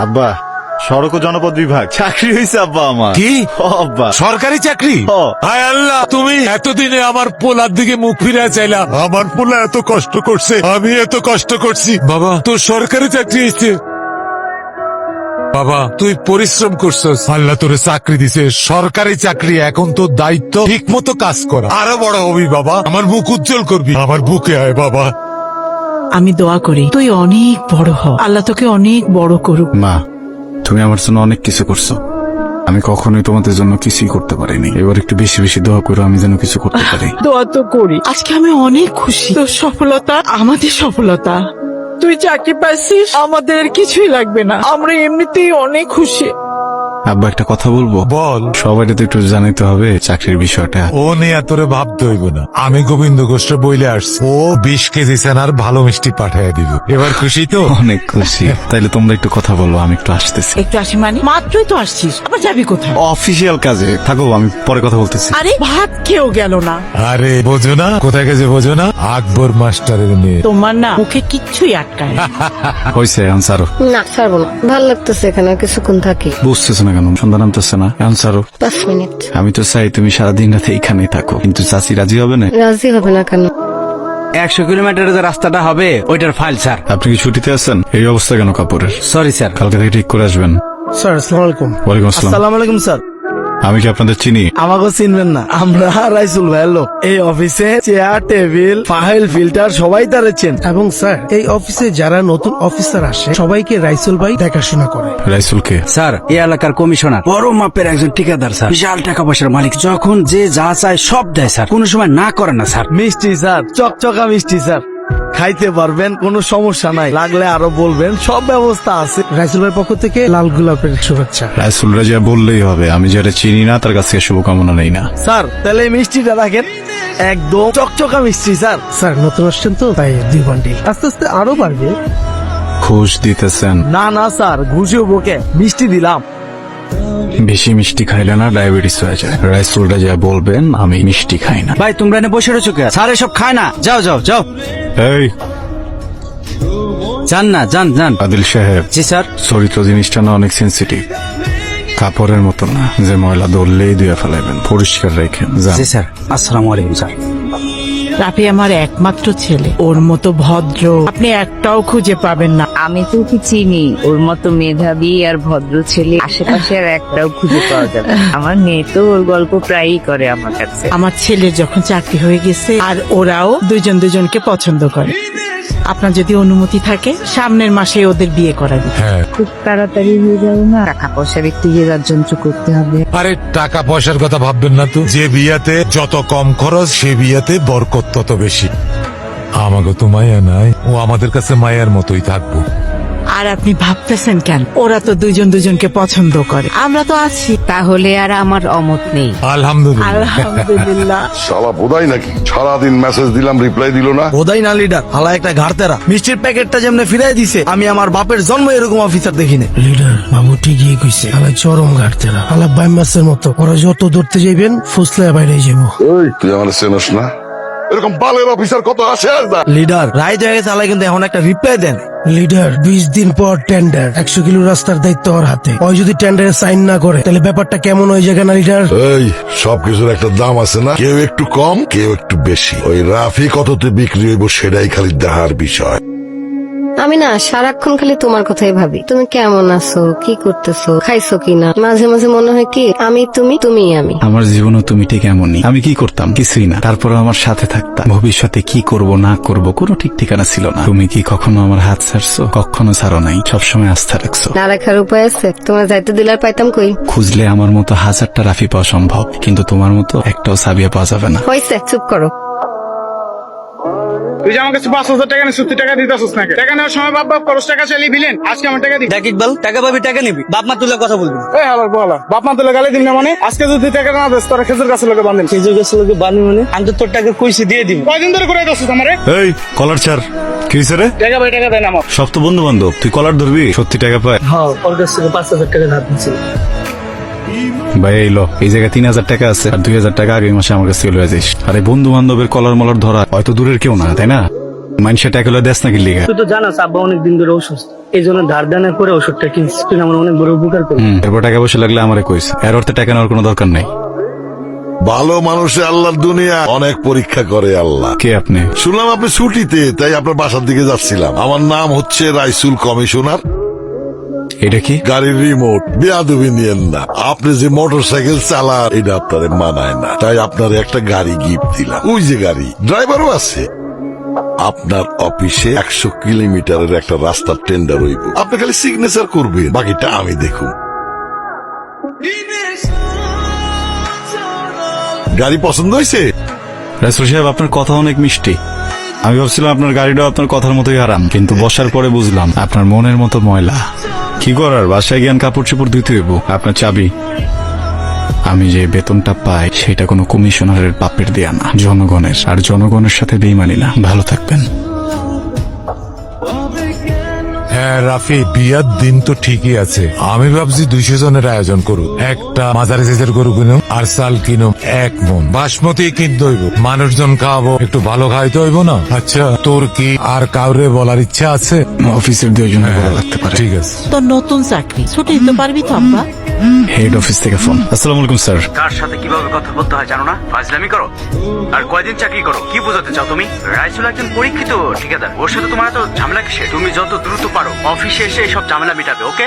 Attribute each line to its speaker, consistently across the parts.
Speaker 1: আব্বা, সড়ক ও জনপদ বিভাগ চাকরি হয়েছে আব্বা আমার।
Speaker 2: কি
Speaker 1: আব্বা,
Speaker 2: সরকারি চাকরি? হায় আল্লাহ, তুমি এতদিনে আমার পোলার দিকে মুখ ফিরে চাইলা। আমার পোলা এত কষ্ট করছে, আমি এত কষ্ট করছি। বাবা, তোর সরকারি চাকরি হয়েছে। বাবা, তুই পরিশ্রম করছস, আল্লাহ তোরে চাকরি দিছে, সরকারি চাকরি। এখন তোর দায়িত্ব ঠিক মতো কাজ করা। আরো বড় হবি বাবা, আমার মুখ উজ্জ্বল করবি। আমার বুকে আয় বাবা।
Speaker 3: আমি দোয়া করি তুই অনেক বড় হ, আল্লাহ তোকে অনেক বড় করুক।
Speaker 4: মা, তুমি আমার জন্য অনেক কিছু করছো, আমি কখনোই তোমাদের জন্য কিছুই করতে পারিনি। এবার একটু বেশি বেশি দোয়া করো, আমি যেন কিছু করতে পারি।
Speaker 3: দোয়া তো করি। আজকে আমি অনেক খুশি, তোর সফলতা আমাদের সফলতা। তুই চাকরি পাইছিস, আমাদের আর কিছুই লাগবে না, আমরা এমনিতেই অনেক খুশি।
Speaker 4: আব্বা, একটা কথা বলবো?
Speaker 2: বল।
Speaker 4: সবাইটা তো একটু জানাইতে হবে চাকরির বিষয়টা।
Speaker 2: ও নিয়ে তোরে ভাবতে হইব না, আমি গোবিন্দ গোষ্ঠে বইলে আসছি। ও 20 কেজি সেনার ভালো মিষ্টি পাঠাইয়া দিব। এবার খুশি তো?
Speaker 4: অনেক খুশি। তাইলে তোমরা একটু কথা বলো, আমি একটু আসতেছি।
Speaker 3: একটু আসি মানে? মাত্রই তো আসছিস, আবার যাবি কোথায়?
Speaker 4: অফিসিয়াল কাজে থাকো, আমি পরে কথা বলতেছি।
Speaker 3: আরে ভাত খেয়েও গেল না।
Speaker 2: আরে বোঝো না, কোথায় গেছে বোঝো না? আকবর মাস্টারের মেয়ে।
Speaker 3: তোমার না মুখে কিচ্ছুই আটকায় না।
Speaker 4: হয়েছে আনসারো?
Speaker 5: না ছাড়বো না, ভালো লাগতেছে এখানে কিছুক্ষণ থাকি।
Speaker 4: বুঝতেছো না কেন? সন্ধ্যা নামতেছে না? আনসারো,
Speaker 5: 5 মিনিট।
Speaker 4: আমি তো চাই তুমি সারাদিন রাতে এখানেই থাকো, কিন্তু চাচি রাজি হবে না।
Speaker 5: রাজি হবে না কেন?
Speaker 6: 100 কিলোমিটারের যে রাস্তাটা হবে ওইটার ফাইল স্যার।
Speaker 4: আপনি কি ছুটিতে আছেন? এই অবস্থা কেন কাপড়ের?
Speaker 6: Sorry sir.
Speaker 4: কালকে থেকে ঠিক করে আসবেন।
Speaker 7: স্যার আসসালামু আলাইকুম।
Speaker 4: ওয়ালাইকুম আসসালাম।
Speaker 7: আসসালামু আলাইকুম স্যার।
Speaker 4: আমি কি আপনাদের চিনি?
Speaker 7: আমাকে চিনবেন না? আমরা রাইসুল ভাইয়ের লোক। এই অফিসে চেয়ার টেবিল ফাইল ফিল্টার সবাই তারেছেন। এবং স্যার এই অফিসে যারা নতুন অফিসার আসে সবাইকে রাইসুল ভাই দেখাশোনা করে।
Speaker 4: রাইসুলকে?
Speaker 6: স্যার এই এলাকার কমিশনার, বড় মাপের একজন ঠিকাদার স্যার, বিশাল টাকা পয়সার মালিক। যখন যে যা চায় সব দেয় স্যার, কোনো সময় না করে না স্যার।
Speaker 7: মিষ্টি স্যার, চকচকা মিষ্টি স্যার, খাইতে পারবেন, কোনো সমস্যা নাই। লাগলে আরো বলবেন, সব ব্যবস্থা আছে। রাইসুল ভাইয়ের পক্ষ থেকে লাল গোলাপের শুভেচ্ছা।
Speaker 4: রাইসুল রাজা বললেই হবে, আমি যারা চিনি না তার কাছে শুভকামনা নেই না।
Speaker 7: স্যার তাহলে এই মিষ্টিটা রাখেন, একদম চকচকা মিষ্টি স্যার। স্যার নতুন আসছেন তো তাই 2 বান্ডিল, আস্তে আস্তে আরো বাড়বে।
Speaker 4: ঘুষ দিতেছেন?
Speaker 7: না না স্যার, ঘুষিও বকে, মিষ্টি দিলাম।
Speaker 4: বেশি মিষ্টি খাইলে না ডায়াবেটিস হয়ে যায়। রাইসুল রাজা বলবেন আমি মিষ্টি খাই না।
Speaker 6: ভাই তোমরা এনে বসে রয়েছো কে? স্যার এসব খায় না, যাও যাও যাও।
Speaker 4: এই
Speaker 6: যান না, যান যান।
Speaker 4: আদিল সাহেব,
Speaker 6: জি স্যার।
Speaker 4: চরিত্র জিনিসটা না অনেক সেন্সিটিভ, কাপড়ের মতো না যে ময়লা ধরলেই ধুয়ে ফেলাইবেন। পরিষ্কার রেখেন। যান।
Speaker 6: জি স্যার। আসসালামু আলাইকুম স্যার।
Speaker 3: রাফি আমার একমাত্র ছেলে, ওর মতো ভদ্র আপনি একটাও খুঁজে পাবেন না।
Speaker 8: আমি তো ওকে চিনি, ওর মতো মেধাবী আর ভদ্র ছেলে আশেপাশে আর একটাও খুঁজে পাওয়া যাবে না। আমার মেয়ে তো ওর গল্প প্রায়ই করে আমার কাছে।
Speaker 3: আমার ছেলের যখন চাকরি হয়ে গেছে আর ওরাও দুজন দুজনকে পছন্দ করে, আপনার যদি অনুমতি থাকে সামনের মাসে ওদের বিয়ে করা দিই।
Speaker 2: হ্যাঁ।
Speaker 8: খুব তাড়াতাড়ি হয়ে যাবে না? টাকা পয়সার একটু জোগাড় যন্ত্র করতে হবে।
Speaker 2: আরে টাকা পয়সার কথা ভাববেন না তো, যে বিয়াতে যত কম খরচ সে বিয়াতে বরকত তত বেশি। আমাকে তো মায়া নাই, ও আমাদের কাছে মায়ের মতোই থাকবো।
Speaker 3: আর আপনি ভাবতেছেন কেন? ওরা তো দুজন দুজনকে পছন্দ করে, আমরা তো আছি।
Speaker 8: তাহলে আর আমার অমত নেই।
Speaker 2: আলহামদুলিল্লাহ।
Speaker 3: আলহামদুলিল্লাহ।
Speaker 9: শালা বোধাই নাকি, সারাদিন মেসেজ দিলাম রিপ্লাই দিল না।
Speaker 7: বোধাই না লিডার, হালা একটা ঘাড়তেরা। মিষ্টির প্যাকেটটা যেমনে ফিরাই দিছে, আমি আমার বাপের জন্ম এরকম অফিসার দেখিনি। লিডার বাবু ঠিকই কইছে, হালা চরম ঘাড়তেরা, হালা বাইমাসের মতো। ওরা যত ধরতে যাইবেন ফুসলে বাইরে যাবো।
Speaker 9: ওই তুই আমার চেনস না? এরকম বালের অফিসার কত আসে আর না।
Speaker 7: লিডার রাইট হয়ে গেছে, হালা কিন্তু এখন একটা রিপ্লাই দেন। লিডার 20 দিন পর টেন্ডার, 100 কিলো রাস্তার দায়িত্ব ওর হাতে। ওই যদি টেন্ডারে সাইন না করে তাহলে ব্যাপারটা কেমন হয়ে যাবে না লিডার?
Speaker 9: এই সবকিছুর একটা দাম আছে না, কেউ একটু কম কেউ একটু বেশি। ওই রাফি কততে বিক্রি হইব সেটাই খালি দেখার বিষয়।
Speaker 5: আমি না সারাক্ষণ খালি তোমার কথাই ভাবি। তুমি কেমন আছো, কি করতেছো, খাইছো কিনা। মাঝে মাঝে মনে হয় কি আমি তুমি, তুমি আমি।
Speaker 4: আমার জীবনও তুমি ঠিক এমনই। আমি কি করতাম? কিছুই না, তারপরে আমার সাথে থাকতাম। ভবিষ্যতে কি করব না করব কোনো ঠিক ঠিকানা ছিল না। তুমি কি কখনো আমার হাত ছাড়ছো? কখনো ছাড়ো নাই, সবসময় আস্থা রাখছো।
Speaker 5: না রাখার উপায় আছে? তোমার যাইতে দিলার পাইতাম কই।
Speaker 4: খুঁজলে আমার মতো 1000টা রাফি পাওয়া সম্ভব, কিন্তু তোমার মতো একটাও সাবিয়া পাওয়া যাবে না।
Speaker 5: হয়েছে, চুপ করো।
Speaker 10: তুই যে আমার কাছে 5000 টাকা নিয়ে সত্যি টাকা দিতেছিস নাকি? টাকা নেওয়ার সময় বাপ বাপ খরচ টাকা চালিয়ে দিলেন, আজকে আমার টাকা দিবি।
Speaker 6: দেখ ইকবাল, টাকা পাবি, টাকা নিবি, বাপ মা তুলে কথা বলবি।
Speaker 10: এই হালার বলা, বাপ মা তুলে গালি দিন না মানে? আজকে যদি টাকা না দিস তোরা খেজুর গাছের লোকে বাঁধেন।
Speaker 6: খেজুর গাছের লোকে বানি মানে? আমি তো তোর টাকা কইছি দিয়ে দিব।
Speaker 10: কয়দিন ধরে করে দিচ্ছিস আমারে?
Speaker 4: এই কলার ছাড়, কি হয়েছে রে?
Speaker 10: টাকা ভাই টাকা দেয় না আমার।
Speaker 4: সব তো বন্ধু বান্ধব, তুই কলার ধরবি? সত্যি টাকা পায়?
Speaker 7: হ্যাঁ, ওর কাছ থেকে 5000 টাকা ধার দিচ্ছি।
Speaker 4: ভাই এই লো, এই জায়গায় 3000 টাকা আছে আর 2000 টাকা আগামী মাসে আমার কাছে লয়ে যাইস। আরে বন্ধু বান্ধবের কলার মলার ধরা হয়তো দূরের কেউ না, তাই না? মানুষের টাকা দেশ নাকি লিগা
Speaker 6: তুই তো জানাস আব্বা অনেকদিন ধরে অসুস্থ, এই জন্য ধার দানা করে ওষুধটা কিনছি। তুই আমার অনেক বড় উপকার করবি।
Speaker 4: এরপর টাকা পয়সা লাগলে আমারে কইস, এর অর্থে টাকা নেওয়ার কোনো দরকার নাই।
Speaker 9: ভালো মানুষে আল্লাহর দুনিয়া অনেক পরীক্ষা করে আল্লাহ।
Speaker 4: কে আপনি?
Speaker 9: শুনলাম আপনি ছুটিতে, তাই আপনার বাসার দিকে যাচ্ছিলাম। আমার নাম হচ্ছে রাইসুল কমিশনার।
Speaker 4: এটা কি?
Speaker 9: গাড়ির রিমোট বেয়াদবি নিয়েন না। আপনি যে মোটরসাইকেল চালান এটা আপনারে মানায় না, তাই আপনার একটা গাড়ি গিফট দিলাম। ওই যে গাড়ি, ড্রাইভারও আছে। আপনার অফিসে 100 কিলোমিটারের একটা রাস্তার টেন্ডার হইব, আপনি খালি সিগনেচার করবেন, বাকিটা আমি দেখুন। গাড়ি পছন্দ হয়েছে?
Speaker 4: রাসূল সাহেব, আপনার কথা অনেক মিষ্টি। আমি ভাবছিলাম আপনার গাড়িটাও আপনার কথার মতোই আরাম, কিন্তু বসার পরে বুঝলাম আপনার মনের মতো ময়লা। কি করার, বাসায় জ্ঞান কাপড় চোপড় ধুইতে হইব। আপনার চাবি। আমি যে বেতনটা পাই সেটা কোনো কমিশনারের বাপের দেয়া না, জনগণের। আর জনগণের সাথে বেইমানি না। ভালো থাকবেন।
Speaker 2: হ্যাঁ রাফি, বিয়ার দিন তো ঠিকই আছে। আমি ভাবছি 200 জনের আয়োজন করুক, একটা মাঝারি সাইজের গরু কিনুম আর চাল কিনুম 1 মন। বাসমতি কিনতে হইব, মানুষজন খাওয়াবো, একটু ভালো খাইতে হইব না? আচ্ছা, তোর কি আর কাউরে বলার ইচ্ছা আছে?
Speaker 4: অফিসের 2 জনে বলা লাগতে পারে।
Speaker 2: ঠিক আছে।
Speaker 3: তোর নতুন চাকরি ছুটি দিতে পারবি তো আব্বা?
Speaker 4: হেড অফিস থেকে ফোন। আসসালামু আলাইকুম স্যার।
Speaker 6: কার সাথে কিভাবে কথা বলতে হয় জানো না? ফাজলামি করো। আর কয়দিন চাকরি করো, কি বোঝাতে চাও তুমি? রাইসুল একজন পরীক্ষিত ঠিকাদার, ওর সাথে তোমার এত ঝামেলা কিসে? তুমি যত দ্রুত পারো অফিসে এসে সব ঝামেলা মিটাবে, ওকে?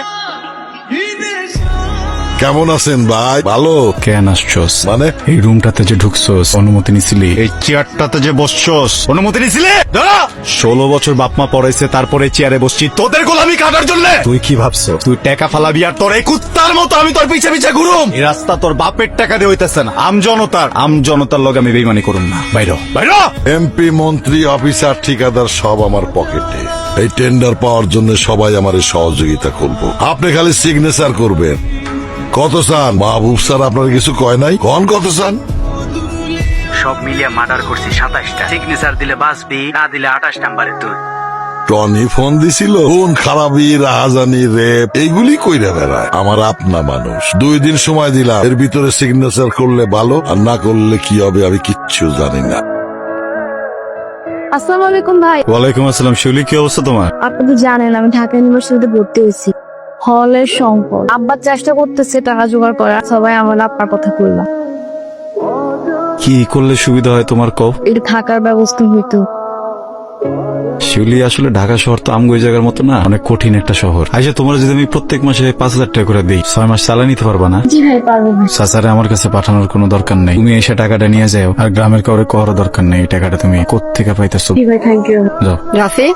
Speaker 9: কেমন আছেন ভাই? ভালো।
Speaker 4: কেন আসছোস?
Speaker 9: মানে?
Speaker 4: এই রুমটাতে যে ঢুকছোস অনুমতি নিছিলি?
Speaker 1: এই চেয়ারটাতে যে বসছস অনুমতি নিছিলে?
Speaker 4: 16 বছর বাপমা পড়াইছে, তারপরে চেয়ারে বসছি তোদের গোলামি কাটার জন্য। তুই কি ভাবছো তুই টাকা ফালাবি আর তোর এই কুত্তার মতো আমি তোর পিছে পিছে ঘুরুম? এই রাস্তা তোর বাপের টাকা দিয়ে হইতেছে না, আমজনতার লগে আমি বেইমানি করুম না। বাইরো বাইরো।
Speaker 9: এমপি, মন্ত্রী, অফিসার, ঠিকাদার সব আমার পকেটে। এই টেন্ডার পাওয়ার জন্য সবাই আমার সহযোগিতা করবো, আপনি খালি সিগনেচার করবেন। কত চান? মাহবুব স্যার আপনার কিছু কয় নাই? কন কত চান?
Speaker 6: সব মিলিয়ে মার্ডার করছি 27টা। সিগনেচার দিলে বাঁচবি, না দিলে 28 নাম্বারে তুই।
Speaker 9: টনি ফোন দিছিল, কোন খারাপি, রাহাজানি, রেপ এইগুলি কইরা বেড়ায়। আমার আপনা মানুষ, 2 দিন সময় দিলাম, এর ভিতরে সিগনেচার করলে ভালো, আর না করলে কি হবে আমি কিচ্ছু জানি না।
Speaker 5: আসসালামু আলাইকুম ভাই।
Speaker 4: ওয়ালাইকুম আসসালাম। শিউলি, কি অবস্থা তোমার?
Speaker 5: আপনি তো জানেন আমি ঢাকা ইউনিভার্সিটিতে ভর্তি হয়েছি। হলের সংকট, আব্বা চেষ্টা করতেছে টাকা জোগাড় করার, সবাই আমার আব্বার কথা কইলাম।
Speaker 4: কি করলে সুবিধা হয় তোমার কও?
Speaker 5: একটু থাকার ব্যবস্থা হইতো।
Speaker 4: শিউলি, আসলে ঢাকা শহর তো আমগো জায়গার মতো না, অনেক কঠিন একটা শহর। আচ্ছা, তোমার যদি আমি প্রত্যেক মাসে 5000 টাকা করে দিই, 6 মাস চালা নিতে পারবা না?
Speaker 5: জি ভাই, পারবো ভাই।
Speaker 4: চাচারে আমার কাছে পাঠানোর কোনো দরকার নেই, তুমি এসে টাকাটা নিয়ে যাও। আর গ্রামের কাউরে করার দরকার নেই, এই টাকাটা তুমি কোত্থেকে পাইতেছো?
Speaker 5: জি ভাই, থ্যাংক ইউ।
Speaker 4: যাও।
Speaker 5: রাফি,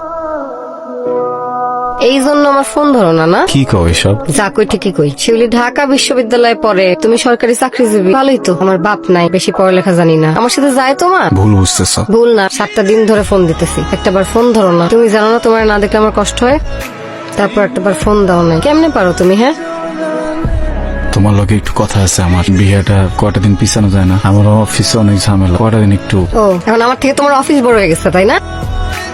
Speaker 5: এই জন্য আমার ফোন ধরো না? না
Speaker 4: কি কও এসব?
Speaker 5: যা কই ঠিকই কই। শিউলি ঢাকা বিশ্ববিদ্যালয়ে পড়ে, তুমি সরকারি চাকরিজীবী। ভালোই তো, আমার বাপ নাই, বেশি পড়ালেখা জানি না। আমার সাথে যায় তোমার?
Speaker 4: ভুল বুঝতেছ।
Speaker 5: ভুল না, 7টা দিন ধরে ফোন দিতেছি, একটাবার ফোন ধরো না। তুমি জানো না তোমার না দেখলে আমার কষ্ট হয়? তারপর একটাবার ফোন দাও না, কেমনে পারো তুমি? হ্যাঁ,
Speaker 4: তোমার লগে একটু কথা আছে আমার। বিয়েটা কয়টা দিন পিছানো যায় না? আমার অফিসে অনেক ঝামেলা, কয়টা দিন একটু।
Speaker 5: ও এখন আমার থেকে তোমার অফিস বড় হয়ে গেছে, তাই না?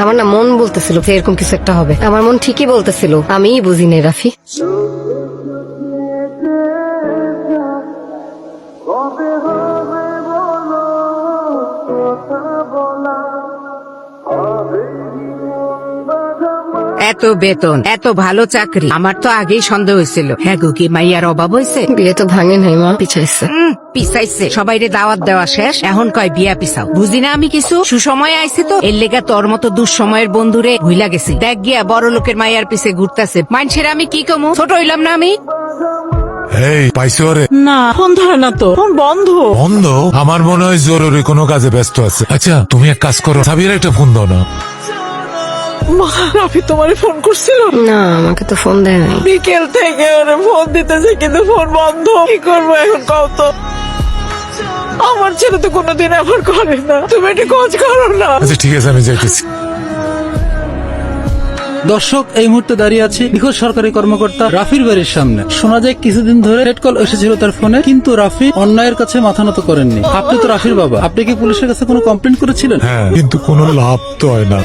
Speaker 5: আমার না মন বলতেছিল যে এরকম কিছু একটা হবে। আমার মন ঠিকই বলতেছিল, আমিই বুঝি নাই রাফি।
Speaker 8: এত বেতন, এত ভালো চাকরি, আমার তো আগেই সন্দেহ হয়েছিল। হ্যাঁ গো, কি মাইয়ার অভাব হয়েছে?
Speaker 5: বিয়ে তো ভাঙে নাই মা, পিছাইছে।
Speaker 8: পিছাইছে, সবাইরে দাওয়াত দেওয়া শেষ, এখন কয় বিয়া পিছাও। বুঝি না আমি কিছু, সুসময় আইছে তো, এর লেগা তোর মতো দুঃসময়ের বন্ধুরে ভুইলা গেছি। দেখ গিয়া বড় লোকের মাইয়ার পিছে ঘুরতেছে। মানুষের আমি কি কমু? ছোট হইলাম না আমি?
Speaker 2: এই পাইছো রে?
Speaker 3: না, ফোন ধরে না তো, ফোন বন্ধ।
Speaker 2: বন্ধ? আমার মনে হয় জরুরি কোনো কাজে ব্যস্ত আছে। আচ্ছা, তুমি এক কাজ করো, সাবির একটা ফোন দাও না।
Speaker 3: মা, রাফি তোমারে ফোন করছিল?
Speaker 5: না, আমাকে তো ফোন দেয় নাই।
Speaker 3: বিকেল থেকে ওরে ফোন দিতেছে, কিন্তু ফোন বন্ধ। কি করবো এখন কও তো? আমার ছেলে তো কোনোদিন এমন করে না, তুমি একটু খোঁজ করো না।
Speaker 2: আচ্ছা ঠিক আছে, আমি যাইতেছি।
Speaker 11: দর্শক, এই মুহূর্তে দাঁড়িয়ে আছে নিখোঁজ সরকারি কর্মকর্তা রাফির বাড়ির সামনে। শোনা যায় কিছুদিন ধরে রেড কল এসেছিল তার ফোনে, কিন্তু রাফি অন্যায়ের কাছে মাথা নত করেননি। আপনি তো রাফির বাবা, আপনি কি পুলিশের কাছে কোনো কমপ্লেন করেছিলেন?
Speaker 2: হ্যাঁ, কিন্তু কোনো লাভ তো হয় না।